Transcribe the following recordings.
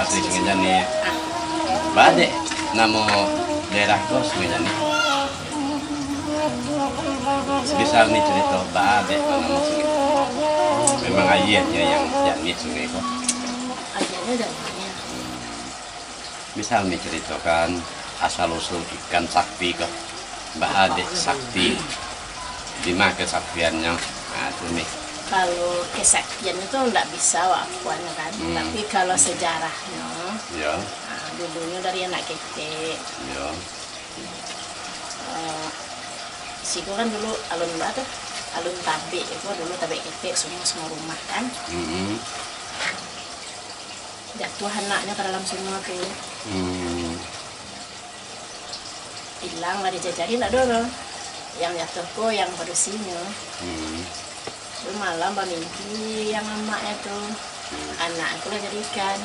pas di Senginjani badek namo daerah kos Senginjani sebesar nih cerita badek namo Senginjani memang ayahnya yang jani sungai kok Ayahnya jalannya. misal nih ceritakan asal usul ikan sakti kok badek sakti di mana kesaktiannya nah itu nih. Kalau kesaktian itu nggak bisa wakuan kan, tapi kalau sejarahnya, Ya, dulunya dari anak kete, ya, siku kan dulu alun batu, alun tabe itu dulu tabe kete semua rumah kan, jatuh anaknya ke dalam semua tuh, hilang nggak dijajarin nggak dulu, yang jatuh kok yang bersihnya. Terus malam mimpi yang emaknya tuh anak aku lagi ikan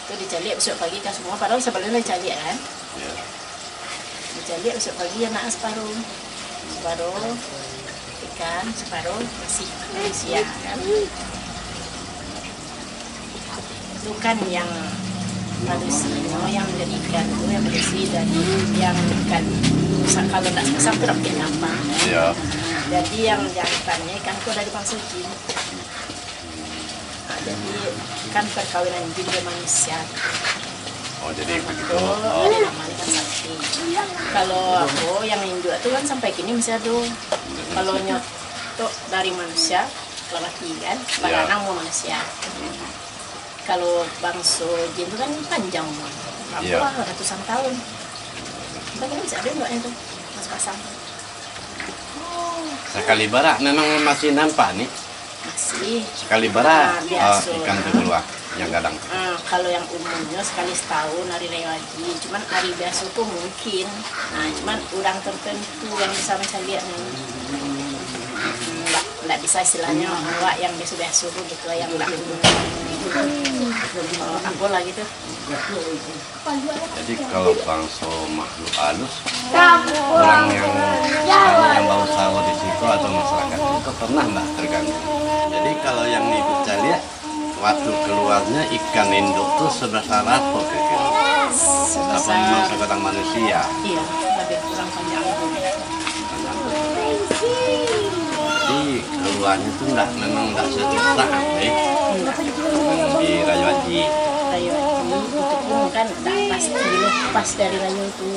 tuh dicari besok pagi kan semua padahal sebelumnya dicari kan ya. dicari besok pagi anak separuh ikan separuh masih manusia kan itu kan yang manusia yang menjadi ikan itu yang bersih dari yang ikan kalau tidak sampai rapi apa Ya. jadi yang jantannya ikan itu dari bangsa jin. Nah, jadi kan perkawinan jin dengan manusia. Oh jadi begitu. Oh, namanya kan sakti. Kalau aku yang Hindu itu kan sampai kini masih ada. Kalau nyoto dari manusia lewat kan, barang mau manusia. Kalau bangsa jin itu kan panjang, apa ratusan tahun. Bagaimana masih ada enggak itu mas pasang? Sekali barak memang masih nampak nih. Masih. Sekali barak biasa. ikan itu keluar yang gadang. Kalau yang umumnya sekali setahun hari raya haji, cuman hari biasa tuh mungkin. Nah, cuman orang tertentu yang bisa mencari nggak bisa istilahnya orang yang biasa tuh gitu yang nggak aku lah gitu. Jadi kalau bangsa makhluk halus, orang yang bau sawo di situ atau masyarakat itu pernah nggak terganggu. Jadi kalau yang ikut saya lihat, waktu keluarnya ikan induk tuh sebesar apa kira-kira? Apa memang seorang manusia? Iya, lebih kurang panjang. Jadi keluarnya tuh memang nggak sejuta di Rayu Haji. Rayu Haji itu pun kan nggak pasti pas dari Rayu itu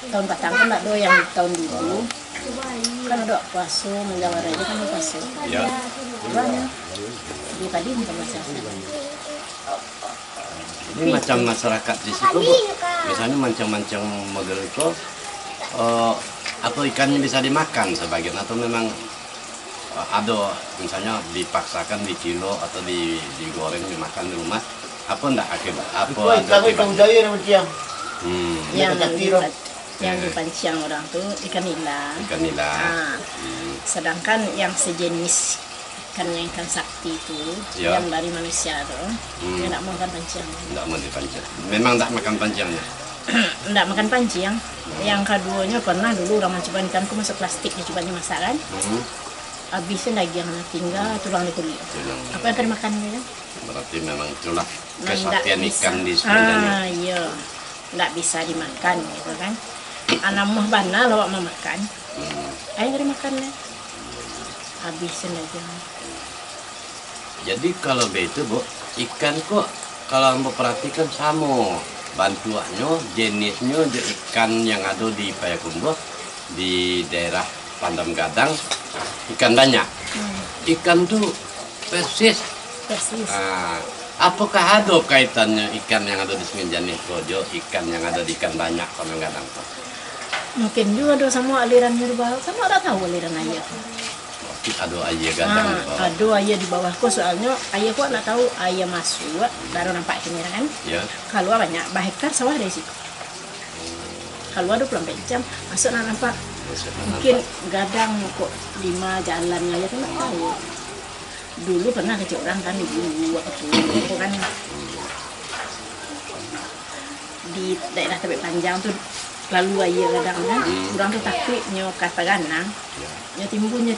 tahun batang kan nggak do yang tahun dulu kan ada puasa menjelang Rayu kan ada puasa. Ya. Banyak. Di tadi bukan masyarakat. Ini macam masyarakat di situ, Bu. Misalnya macam-macam model itu, atau ikannya bisa dimakan sebagian atau memang ada misalnya dipaksakan di kilo atau digoreng dimakan di rumah apa enggak akibat apa ada akibat yang dipancing orang tuh ikan nila sedangkan yang sejenis ikan sakti itu yang dari manusia tuh dia enggak mau makan pancing enggak mau dipancing memang enggak makan pancingnya enggak makan pancing yang keduanya pernah dulu orang mencoba ikanku masuk plastik dicoba dimasak kan habisnya lagi yang tinggal tulang di kulit. Apa yang akan dimakannya ya? Berarti memang itulah kesaktian ikan di sebenarnya. Iya, nggak bisa dimakan gitu kan. Anak mah bana lo mau makan, ayo nggak dimakannya. Habisin lagi. Jadi kalau begitu Bu, ikan kok kalau mau perhatikan sama bantuannya, jenisnya ikan yang ada di Payakumbuh di daerah Pandam Gadang. Ikan banyak. Ikan tuh persis. Apakah ada kaitannya ikan yang ada di Senginjani Kojo, ikan yang ada di ikan banyak Pandam Gadang? Mungkin juga ada sama aliran di bawah. Kan orang tahu aliran ayah. Ada ayah gadang di bawah. Ada ayah di bawahku soalnya ayah kok nggak tahu ayah masuk baru nampak ini kan. Ya. Kalau banyak bahektar sawah dari situ. Kalau ada pulang jam masuk nampak. Mungkin gadang kok 5 jalannya ya kan nggak tahu. Dulu pernah kecil orang kan ibu waktu kan di daerah Tebet Panjang tuh lalu ayah gadang kan orang tuh takut nyokat paganang timbunnya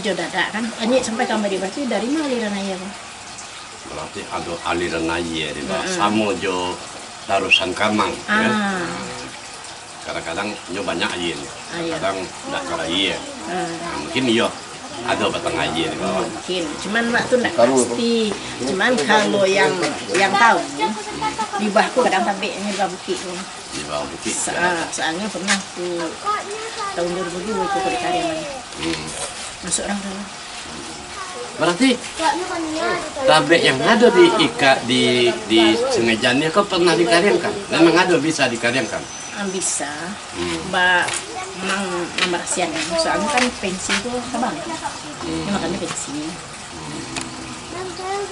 jauh dadak kan hanya sampai kamar berarti dari mana aliran ayah kan Berarti ada aliran air di bawah. Sama jo Darusan Kamang. Ya. Kadang-kadang nyo banyak air. Kadang tidak ada air. Nah, mungkin iya ada batang air di bawah. Mungkin, cuman Mak tuh tidak pasti. Cuman kalau yang tahu di bawahku kadang tabeknya di bawah bukit. Di bawah bukit. Soalnya pernah tuh tahun 2002 itu ke Kariaman. Masuk orang dalam. Berarti tabek yang ada di Sungai Jani kau pernah dikaryangkan? Memang ada bisa dikaryangkan? Bisa. Mbak memang merahasian. Soalnya kan pensi itu terbang. Ini makanya pensi.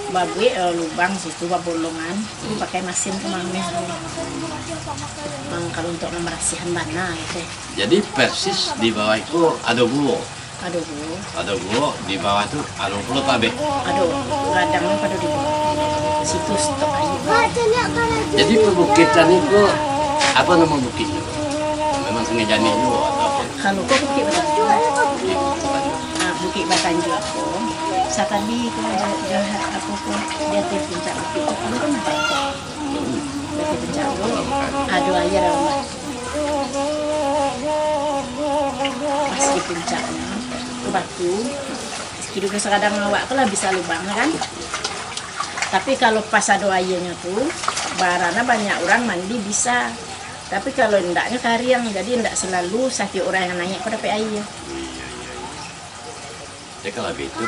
Babi lubang situ, bolongan, itu pakai mesin kemameh. Memang kalau untuk merahasian mana gitu. Jadi persis di bawah itu ada gua. Aduh, Bu. Ada gua di bawah itu ada puluh tabek. Aduh, ladangnya pada di bawah. Situ stok aja. Jadi perbukitan itu apa nama bukitnya? Memang Sungai Jani itu atau apa? Kalau kok bukit Batanju. Bukit Batanju. Nah, bukit Batanju aku. Saat tadi kalau jahat aku kok dia di puncak bukit itu kamu kan apa? Dia di puncak itu. Aduh air Mbak. Pas di puncaknya ke batu. Hidup sekadang awak lah bisa lubang kan. Tapi kalau pas ada airnya tuh, barana banyak orang mandi bisa. Tapi kalau ndaknya kariang, jadi ndak selalu satu orang yang naik pada air. Jadi kalau itu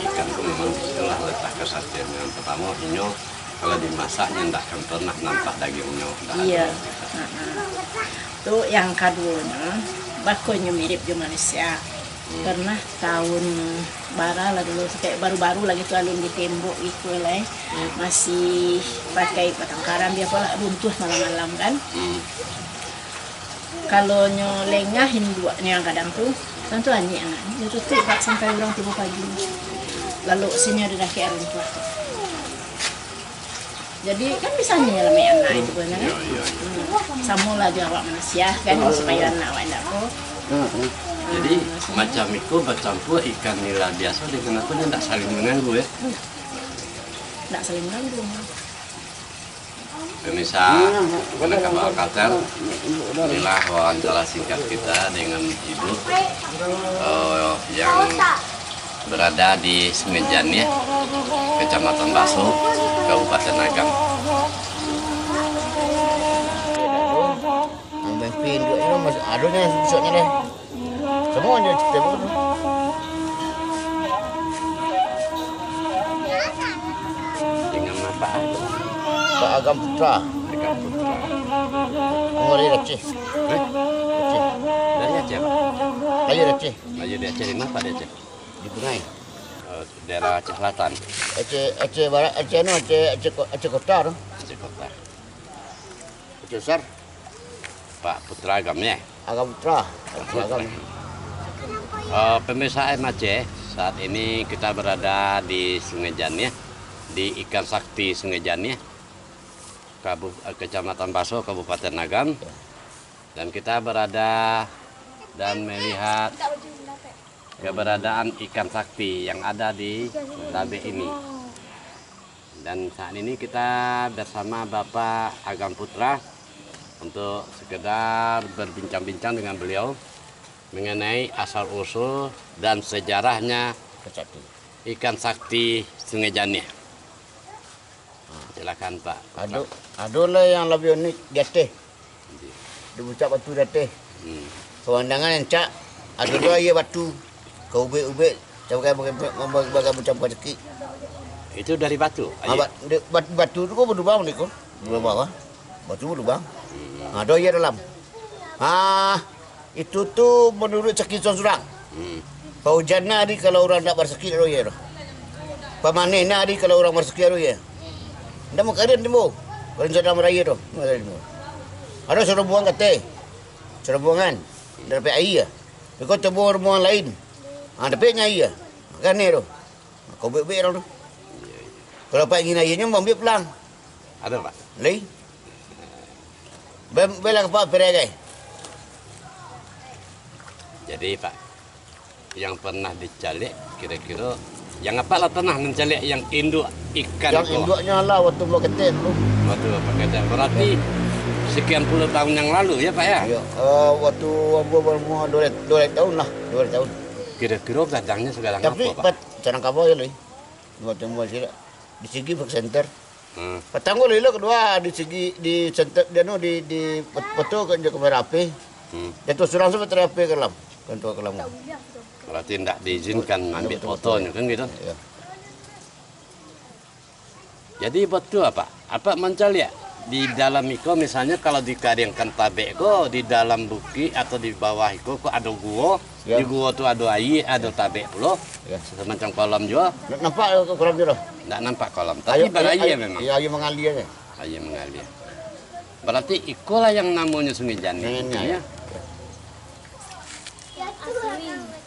ikan itu memang itulah letak kesatian yang pertama inyo kalau dimasaknya ndak akan pernah nampak dagingnya. Iya. Tuh yang keduanya, bakunya mirip di Malaysia. Karena tahun bara lah dulu kayak baru-baru lagi tuh alun di tembok gitu lah, masih pakai batang karam dia pola runtuh malam-malam kan. Kalau nyolengahin dua yang kadang tuh tentu anjing anak itu tuh sampai orang tiba pagi lalu sini ada daki runtuh. Jadi kan bisa nyelami anak itu kan. Sama lah dia awak manusia kan supaya anak awak ndak kok. Jadi macam itu bercampur ikan nila biasa dengan apa tidak saling mengganggu ya? Tidak saling mengganggu. Pemirsa Penangkap Alkatel, inilah wawancara singkat kita dengan ibu yang berada di Sungai Jani, Kecamatan Baso, Kabupaten Agam. Pin itu masih ada nih besoknya deh. Semuanya cerita begitu. Dengan apa? Pak Agam Putra. Agam Putra. Dari Aceh. Aceh. Dari Aceh, Pak? Ayo Aceh. Ayo di Aceh, di mana di Aceh? Di Bungai. Daerah Aceh Selatan. Aceh Barat, Aceh Kota tu. Aceh Kota. Aceh Besar. Pak Putra Agam ya? Agam Putra. Agam. Pemirsa Aceh, saat ini kita berada di Sungai Jani, di Ikan Sakti Sungai Jani, Kecamatan Baso, Kabupaten Agam. Dan kita berada dan melihat keberadaan ikan sakti yang ada di tabek ini. Dan saat ini kita bersama Bapak Agam Putra untuk sekedar berbincang-bincang dengan beliau mengenai asal-usul dan sejarahnya ikan sakti Sungai Jani. Silakan Pak. Ada lah yang lebih unik di atas. Di puncak batu di atas. Pemandangan yang cak. Ada dua air batu. Ke ubek-ubek. Bagai macam rezeki. Itu dari batu? Batu itu kok berlubang ni kok. Berlubang. Batu berlubang. Ada air dalam. Itu tuh menurut sakit surang. Paujan hari kalau orang nak bersakit ada air. Pamanen hari kalau orang bersakit ada air. Ndak mau kalian timbul. Kalau sudah meraya tu. Ada suruh buang kata. Suruh buangan. Dapat air. Kau tebur buang lain. Dapatnya air. Kan ni tu. Kau bebek tu. Kalau dapat ingin airnya mau ambil pelang. Ada Pak? Lain. Belang Pak peregai. Jadi Pak, yang pernah dicalik kira-kira Yang apa lah pernah mencari yang induk ikan Yang itu? induknya lah waktu mau ketik dulu. Waktu pakai berarti sekian puluh tahun yang lalu ya Pak ya? Ya, waktu gua baru 2 tahun lah, 2 tahun. Kira-kira gadangnya sekarang Tapi apa Pak? jangan kapal ya, waktu mau sila di segi back center. Hmm. Patanggol lilo kedua di segi di center dia no di foto kan dia kamera HP. Dia tuh surang sampai terapi kelam, kan tuh kelam. Berarti tidak diizinkan ambil fotonya kan gitu? Ya. Jadi betul apa? Apa mencari ya? Di dalam iko misalnya kalau dikadangkan tabek ko di dalam buki atau di bawah iko kok ada gua, Ya. di gua tuh ada air, ada tabek pula, Ya. semacam kolam juga, Nampak kolam dia. tidak nampak kolam, tapi berair memang, Ya, ayo mengalir aja. air mengalir. Berarti ikolah yang namanya Sungai Jani, Iya. ya?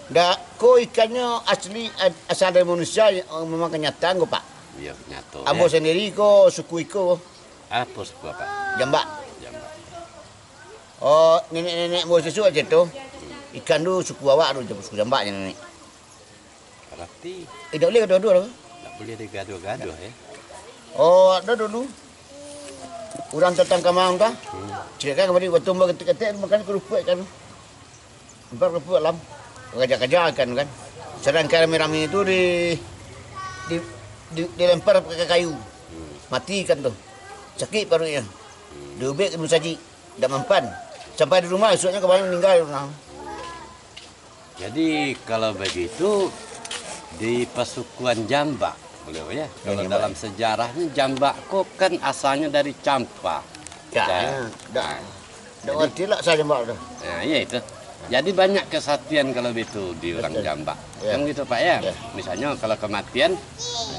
Dah, kok ikannya asli asal dari manusia memang kenyataan kok Pak. Iya nyata. Ambo Ya. sendiri kok suku iko Apa suku apa? jambak. Jambak. Oh, nenek-nenek mau susu aja tuh. Ikan tu suku awak tu, suku jambaknya nenek. Berarti Tak boleh kedua-dua lah. tidak boleh digaduh-gaduh ya? Oh, ada dulu. Orang tentang kamang kah? Cerita kan kemarin waktu mau ketik-ketik makan kerupuk kan. Empat kerupuk lam. Kerja-kerja kan. Sedangkan rame-rame itu dilempar pakai kayu. Mati kan tu. Sakit parunya. Diubek ke saji. Dah mempan. Sampai di rumah esoknya kemarin meninggal. Jadi kalau begitu di pasukuan Jambak, boleh ya? Kalau Jambak. dalam sejarahnya Jambak kok kan asalnya dari Campa. Tak. Dah. Dah ngerti lah saya jambak tu. Nah, iya itu. Jadi banyak kesatian kalau itu di orang Betul. Jambak. Ya. Kan gitu Pak ya? Ya. Misalnya kalau kematian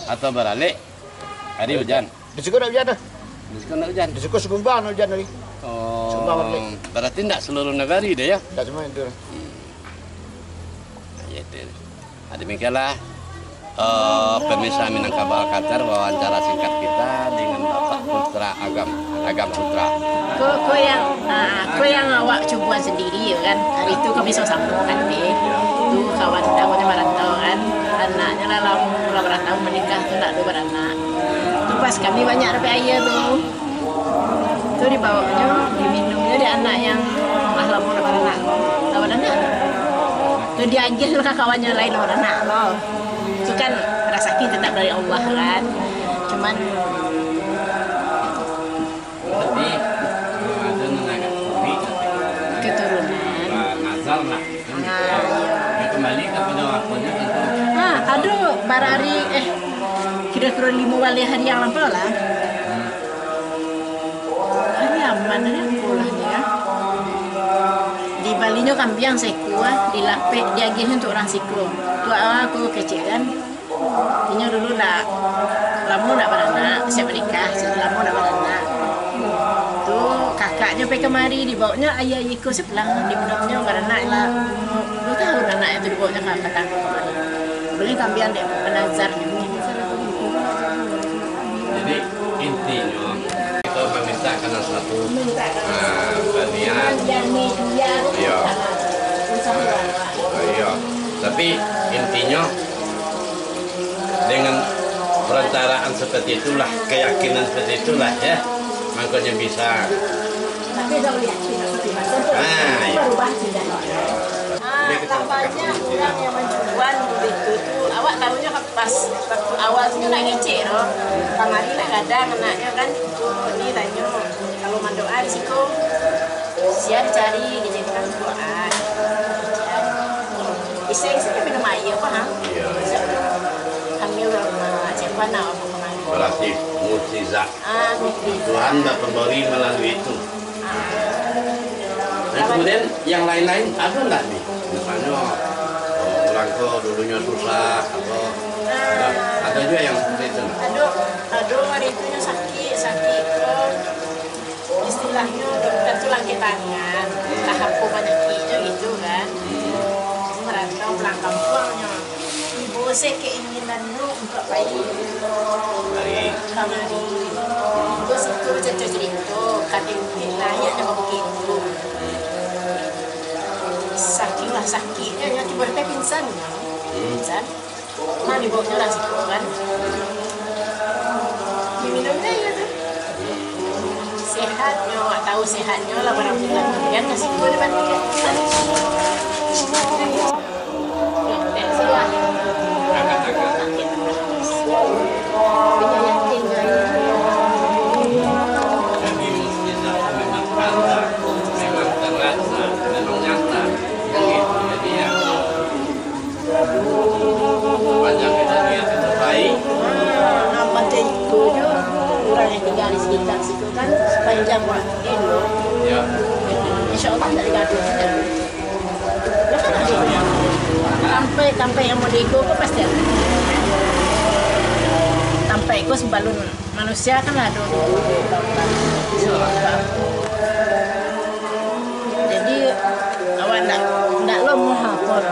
atau beralik, hari hujan. Di situ nak hujan dah. Di sekolah hujan. Di situ Sumbang hujan tadi. Oh, Sumbang beralik. berarti tidak seluruh negari deh ya? Tak cuma itu. Nah, ya itu. Nah, demikianlah pemirsa Minangkabau Qatar wawancara singkat kita dengan Bapak Putra Agam Putra. Kau yang awak coba sendiri ya kan. Hari itu kami sama kan deh. Tuh kawan daunnya merantau kan. Anaknya lah lama merantau menikah tuh nak 2 beranak. Tuh pas kami banyak dapat air tuh. Tuh dibawanya, diminumnya di anak yang lama dapat anak. Dapat anak. Tuh diajar ke kawannya lain dapat anak loh. Itu kan rezeki tetap dari Allah kan. Cuman Tapi ada agak sulit keturunan. nazar lah. Ya, kembali kepada waktunya tentu. Aduh, barari kira-kira 5 kali hari yang lampau lah. Hari aman ya pulangnya ya. Di Balinya kambiang seku di lapek diagihnya untuk orang siku. Tuh aku kecil kan. Ini dulu lah lama nak beranak, saya menikah, lama nak beranak. Tuh kakaknya pergi kemari dibawanya ayah ikut sebelah dibawanya beranak lah. 2 tahun anak itu dibawanya kakak tangguh kemari. Boleh kambiang deh penazarnya. Jadi intinya kita meminta karena satu bagian. Iya. Iya. Tapi intinya dengan perencanaan seperti itulah, keyakinan seperti itulah ya, makanya bisa. Tapi udah yakin Iya. berubah tidak. Tampaknya orang yang menjual itu tuh awak tahunya pas waktu awal tuh nak ngecek loh. Kamari nak kadang anaknya kan ini tanya kalau mandoa di situ siap cari dijadikan doaan. Istri-istri minum air apa ha? Iya. Hamil sama siapa nak apa kemarin? Berarti mukjizat. Mungkin. Tuhan dah pemberi melalui itu. Dan kemudian yang lain-lain ada nggak nih? Misalnya orang tua dulunya susah atau ada juga yang seperti itu. Aduh hari itunya sakit istilahnya dokter tuh lagi tangan tahap penyakitnya gitu kan. Merantau pulang kampungnya. Ibu saya keinginannya untuk bayi Baik. kamari. Terus itu cerita kadang nanya dengan begitu. Sakitnya ya tiba-tiba pingsan. Mana baunya nasi kan? Diminumnya ya tuh. Sehat, nggak tahu sehatnya lah barang bulan kemudian nasi goreng depan tiga. Tinggal di sekitar situ kan sepanjang waktu itu, insya Allah dari gaduh sampai yang mau diikut pasti ada. Sampai ikut sebalun manusia kan ada. Jadi awak ndak lo mau hapor,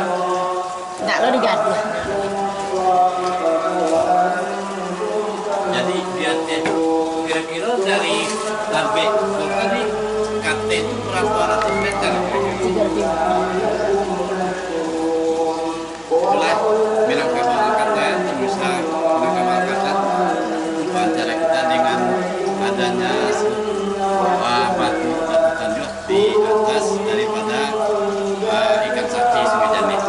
ndak lo digaduh. Jadi dia kira-kira dari sampai tadi KT itu kurang 200 meter. Itulah Minangkabau kata bisa Minangkabau kata wawancara kita dengan adanya batu tanjung di atas daripada ikan sapi Sungai Janik.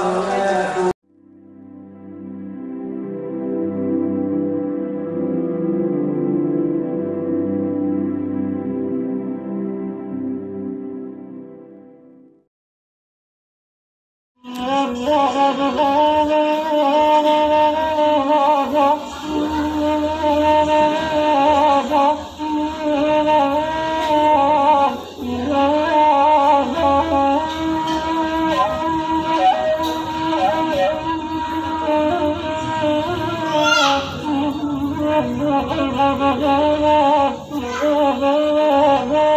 Oh,